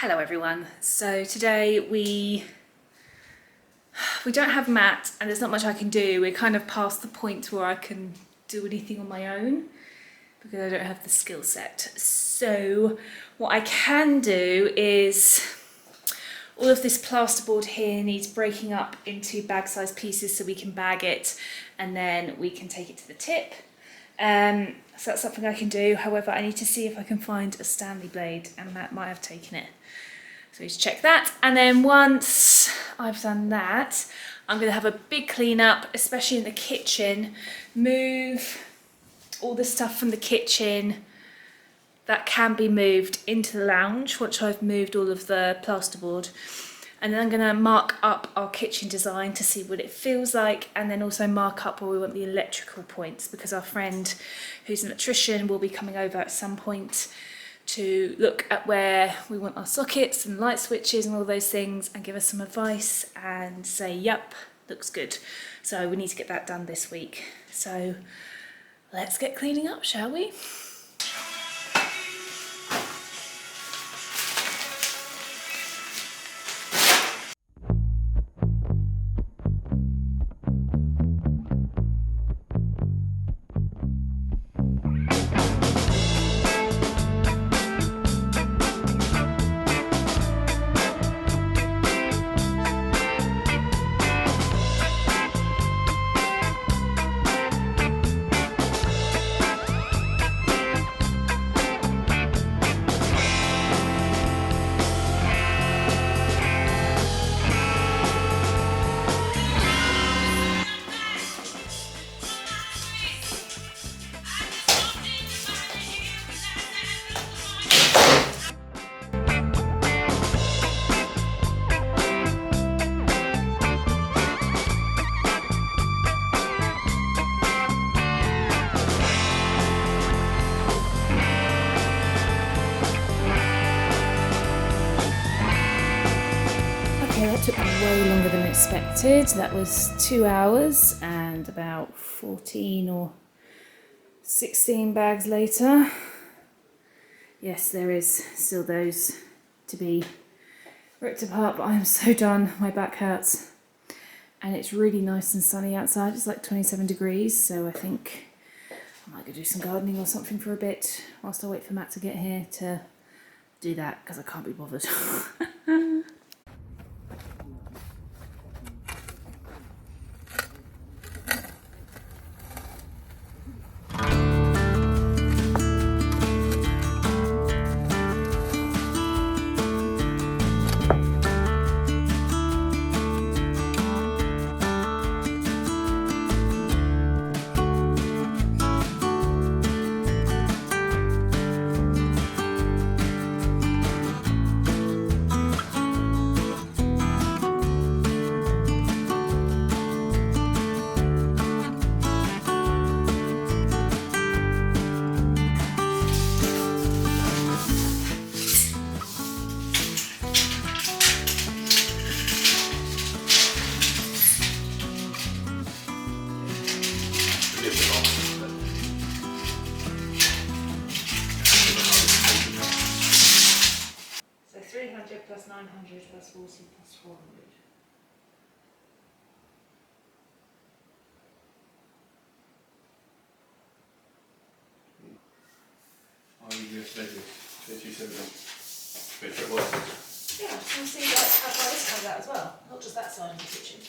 Hello everyone. So today we don't have Matt and there's not much I can do. We're kind of past the point where I can do anything on my own because I don't have the skill set. So what I can do is all of this plasterboard here needs breaking up into bag-sized pieces so we can bag it and then we can take it to the tip. So that's something I can do. However, I need to see if I can find a Stanley blade and Matt might have taken it. So we need to check that. And then once I've done that, I'm going to have a big clean up, especially in the kitchen, move all the stuff from the kitchen that can be moved into the lounge once I've moved all of the plasterboard. And then I'm going to mark up our kitchen design to see what it feels like, and then also mark up where we want the electrical points, because our friend who's an electrician will be coming over at some point to look at where we want our sockets and light switches and all those things and give us some advice and say, yep, looks good. So we need to get that done this week. So let's get cleaning up, shall we? That took way longer than expected. That was 2 hours and about 14 or 16 bags later. Yes, there is still those to be ripped apart, but I am so done. My back hurts. And it's really nice and sunny outside. It's like 27 degrees, so I think I might go do some gardening or something for a bit whilst I wait for Matt to get here to do that, because I can't be bothered. So 300 plus 900 plus 40 plus 400. Are you going to say this? You said that it was. Yeah, can you see that how far this comes out as well? Not just that side of the kitchen.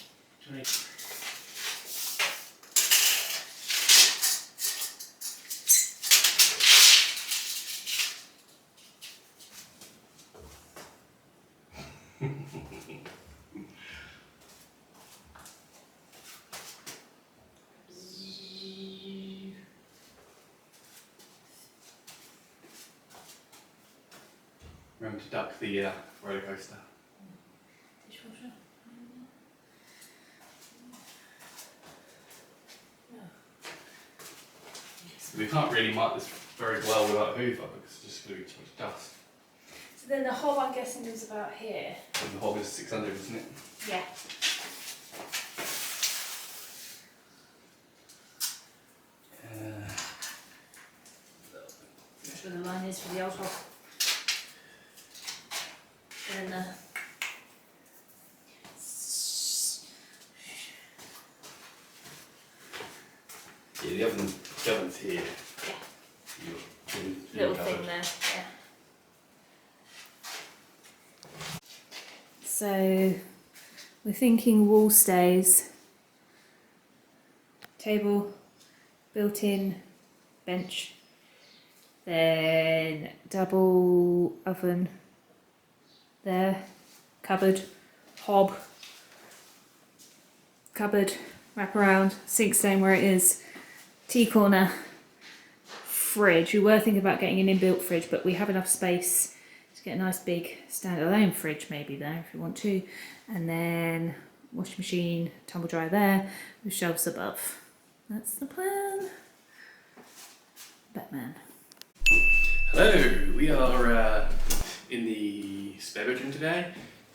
Remember to duck the roller coaster. Dishwasher. We can't really mark this very well without a hoover because it's just going to be too much dust. So then the hole, I'm guessing, is about here. And the hog is 600, isn't it? Yeah. That's where the line is for the old hole. And then Yeah, the oven's here. little thing there, yeah. So we're thinking wall stays, table, built-in bench, then double oven there, cupboard, hob, cupboard, wrap around, sink staying where it is, tea corner, fridge. We were thinking about getting an inbuilt fridge, but we have enough space to get a nice big standalone fridge maybe there if you want to. And then washing machine, tumble dryer there, with shelves above. That's the plan. Batman. Hello, we are in the spare bedroom today,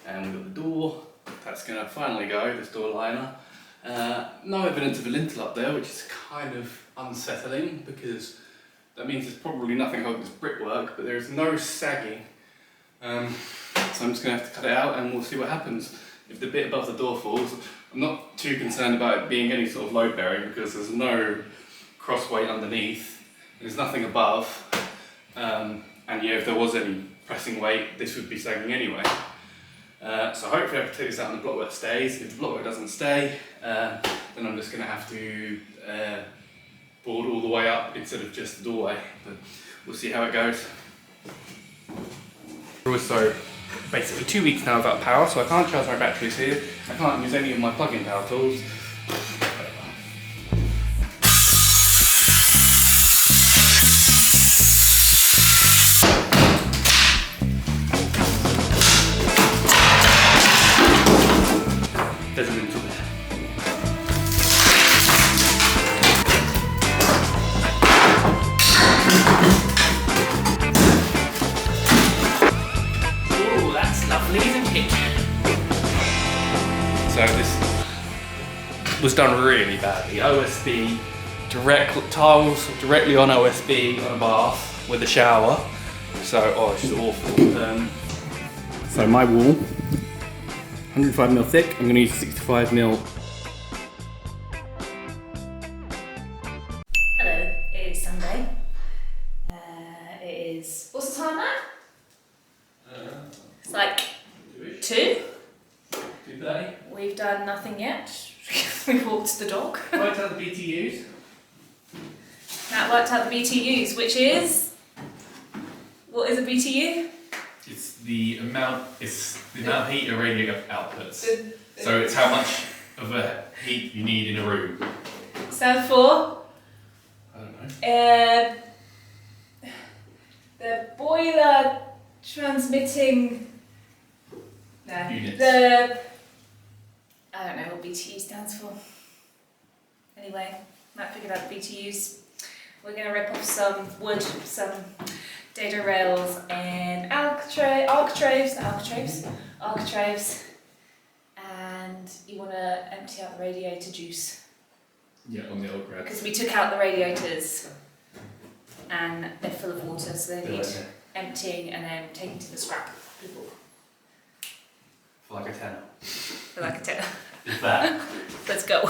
and we've got the door that's going to finally go, this door liner. No evidence of a lintel up there, which is kind of unsettling because that means there's probably nothing holding this brickwork, but there's no sagging. So I'm just going to have to cut it out and we'll see what happens. If the bit above the door falls, I'm not too concerned about it being any sort of load bearing because there's no cross weight underneath, there's nothing above, and yeah, if there was any pressing weight, this would be sagging anyway. So hopefully I can take this out on the block where it stays. If the block where it doesn't stay, then I'm just going to have to board all the way up instead of just the doorway, but we'll see how it goes. So basically 2 weeks now without power, so I can't charge my batteries here, I can't use any of my plug-in power tools. There's a lintel there. Ooh, that's lovely, isn't it? So this was done really badly. OSB, tiles directly on OSB on a bath with a shower. So, oh, it's just awful. So my wall, 105mm thick, I'm going to use 65mm. Hello, it is Sunday. It is, what's the time now? It's like 2. Today. We've done nothing yet. We walked the dog. Worked out the BTUs. Matt worked out the BTUs, which is, what is a BTU? It's the amount of heat a radiator outputs. So it's how much of a heat you need in a room. Stands for? I don't know. The boiler transmitting. No. Units. I don't know what BTU stands for. Anyway, Matt figured out the BTUs. We're going to rip off some wood, some dado rails and architraves, and you want to empty out the radiator juice. Yeah, on the old grad. Because we took out the radiators and they're full of water, so they need emptying and then taking to the scrap people. For like a tenner. For like a tenner. Is that? Let's go.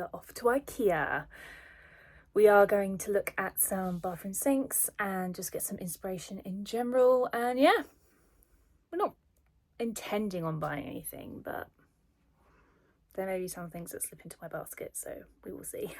are off to IKEA. We are going to look at some bathroom sinks and just get some inspiration in general. And yeah, we're not intending on buying anything, but there may be some things that slip into my basket, so we will see.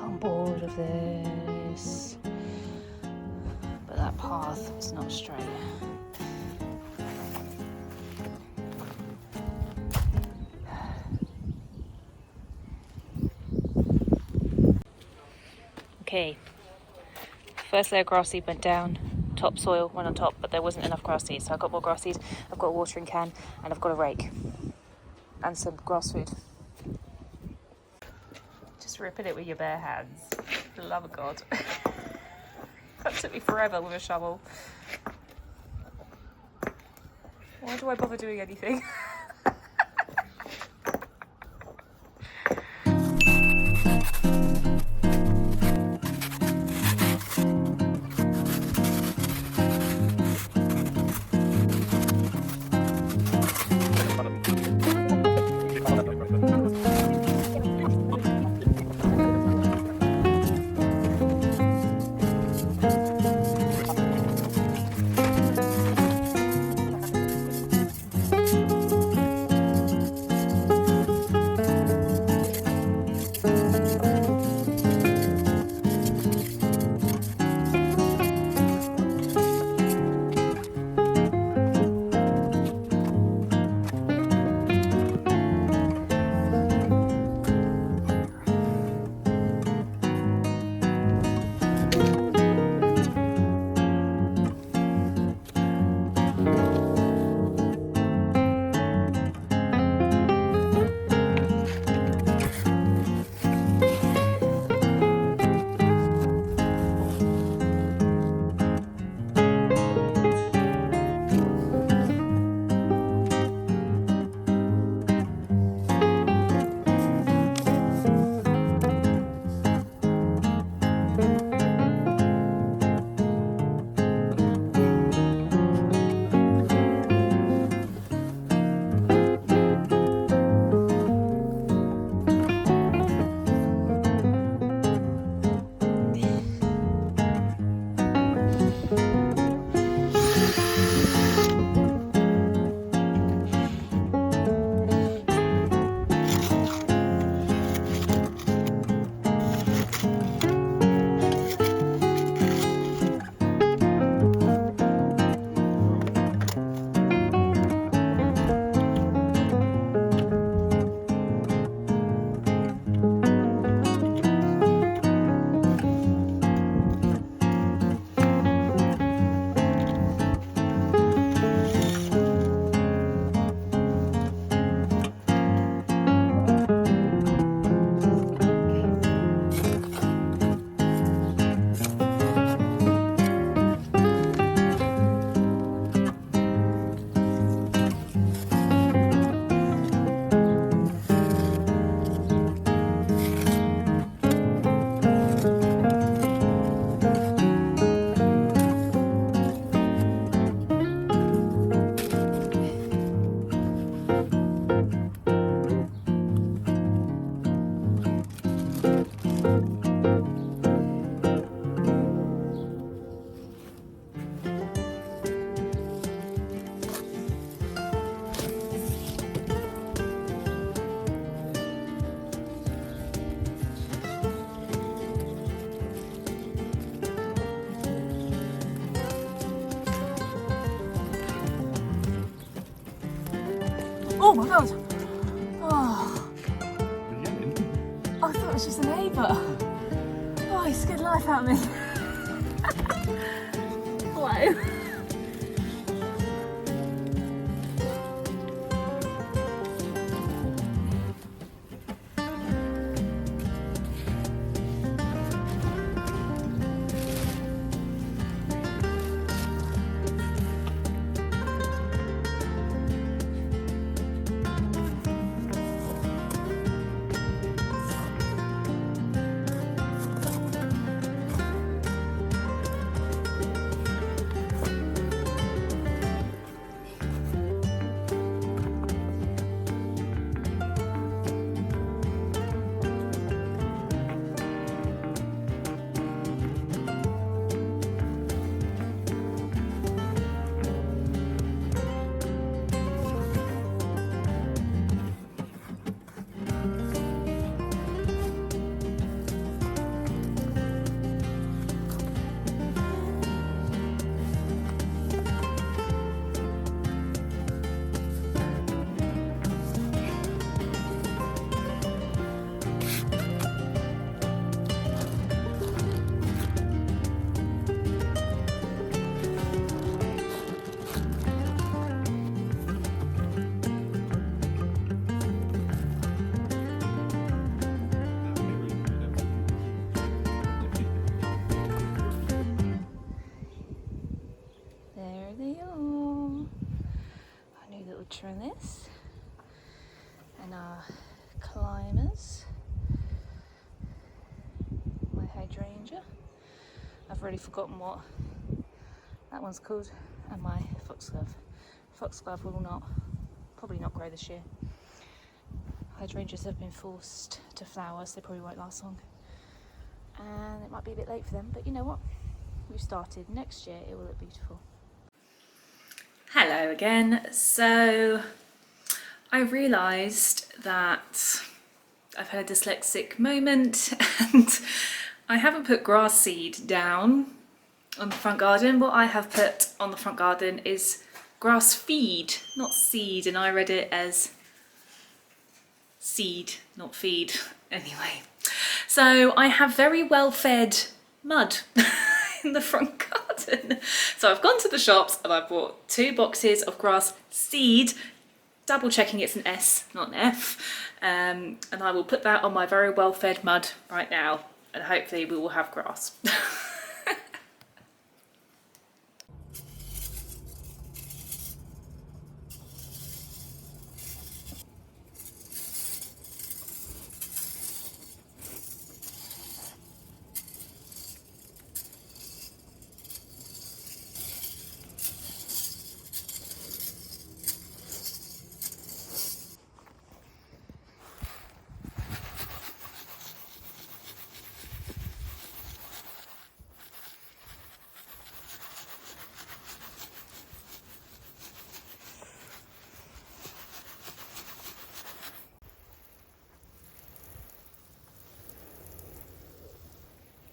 I'm bored of this, but that path is not straight. Okay, first layer of grass seed went down, topsoil went on top, but there wasn't enough grass seed, so I've got more grass seed, I've got a watering can, and I've got a rake, and some grass food. Just ripping it with your bare hands, for the love of God. That took me forever with a shovel. Why do I bother doing anything? Oh my god! Oh, I thought it was just a neighbour. Oh, he scared the life out of me. Hello. There they are. Our new little trellis. And our climbers. My hydrangea. I've already forgotten what that one's called. And my foxglove. Foxglove will probably not grow this year. Hydrangeas have been forced to flower, so they probably won't last long. And it might be a bit late for them, but you know what? We've started. Next year it will look beautiful. Hello again. So I realised that I've had a dyslexic moment and I haven't put grass seed down on the front garden. What I have put on the front garden is grass feed, not seed, and I read it as seed, not feed. Anyway, so I have very well fed mud in the front garden. So I've gone to the shops and I bought 2 boxes of grass seed, double checking it's an S, not an F, and I will put that on my very well fed mud right now and hopefully we will have grass.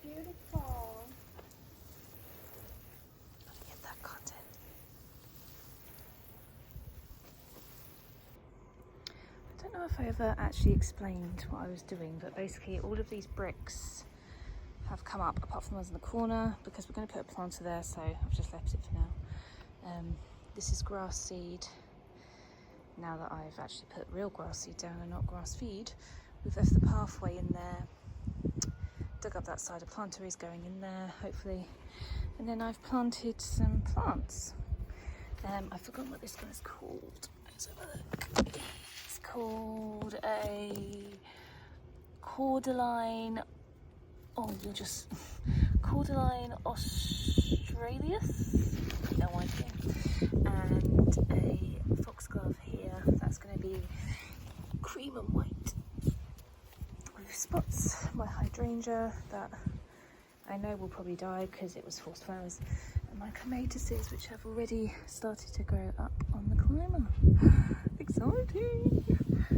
Beautiful. Get that content. I don't know if I ever actually explained what I was doing, but basically all of these bricks have come up apart from the ones in the corner because we're going to put a planter there, so I've just left it for now. This is grass seed. Now that I've actually put real grass seed down and not grass feed, we've left the pathway in there. Dug up that side, a planter is going in there, hopefully. And then I've planted some plants. I've forgotten what this one is called. Let's have a look. It's called a cordyline. Oh, you're just cordyline australis. No idea. And a foxglove here. That's going to be cream and white. Spots, my hydrangea that I know will probably die because it was forced flowers, and my clematis which have already started to grow up on the climber. Exciting!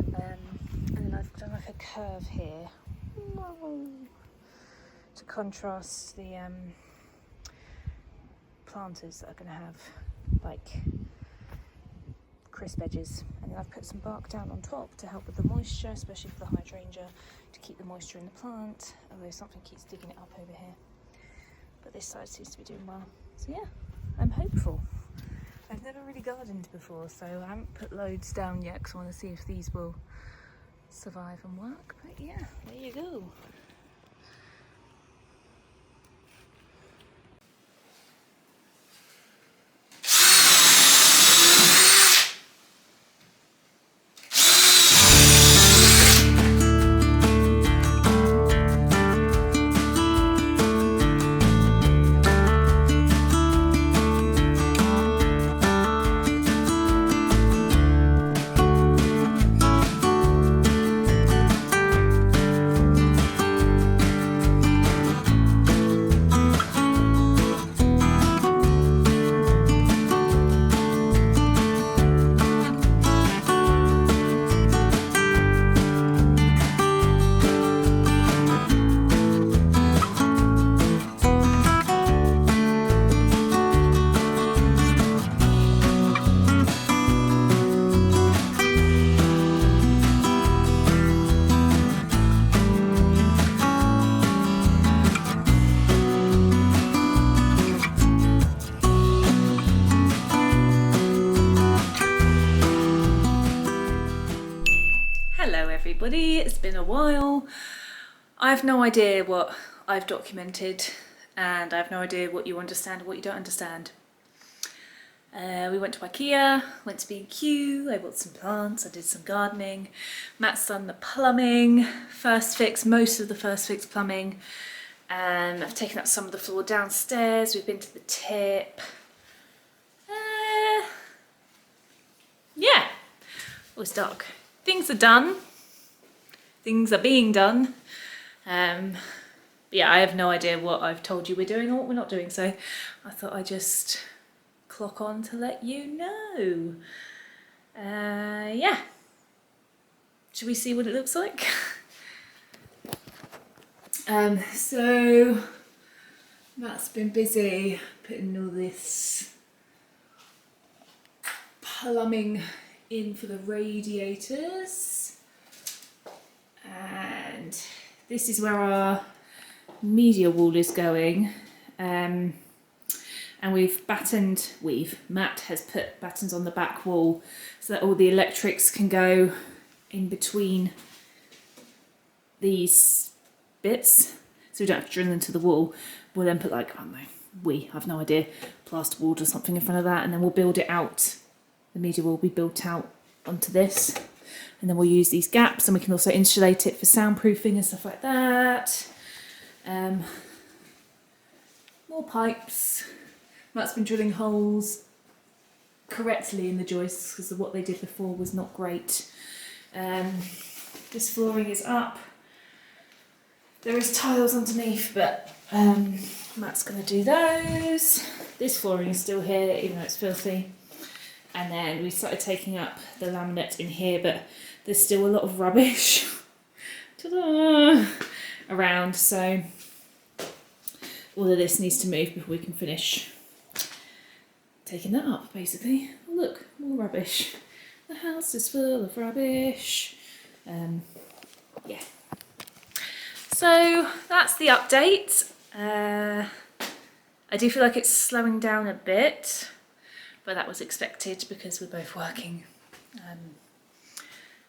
And then I've done like a curve here to contrast the planters that are going to have like crisp edges. And then I've put some bark down on top to help with the moisture, especially for the hydrangea, to keep the moisture in the plant, although something keeps digging it up over here. But this side seems to be doing well. So yeah, I'm hopeful. I've never really gardened before, so I haven't put loads down yet because I want to see if these will survive and work. But yeah, there you go. Hello everybody, it's been a while. I have no idea what I've documented and I have no idea what you understand and what you don't understand. We went to IKEA, went to B&Q, I bought some plants, I did some gardening. Matt's done the plumbing, first fix, most of the first fix plumbing. I've taken up some of the floor downstairs, we've been to the tip. Yeah, it was dark. Things are done. Things are being done. But yeah, I have no idea what I've told you we're doing or what we're not doing. So I thought I'd just clock on to let you know. Yeah. Should we see what it looks like? So Matt's been busy putting all this plumbing in for the radiators, and this is where our media wall is going, and Matt has put battens on the back wall so that all the electrics can go in between these bits, so we don't have to drill into the wall. We'll then put, like, I don't know, I've no idea, plasterboard or something in front of that, and then we'll build it out. The media will be built out onto this, and then we'll use these gaps, and we can also insulate it for soundproofing and stuff like that. More pipes. Matt's been drilling holes correctly in the joists because what they did before was not great. This flooring is up. There is tiles underneath, but Matt's going to do those. This flooring is still here, even though it's filthy. And then we started taking up the laminate in here, but there's still a lot of rubbish around, so all of this needs to move before we can finish taking that up, basically. Oh, look, more rubbish. The house is full of rubbish. Yeah. So that's the update. I do feel like it's slowing down a bit, but that was expected because we're both working.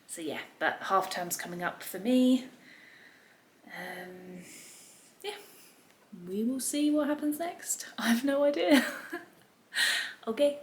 So yeah, but half term's coming up for me. Yeah, we will see what happens next. I have no idea. Okay.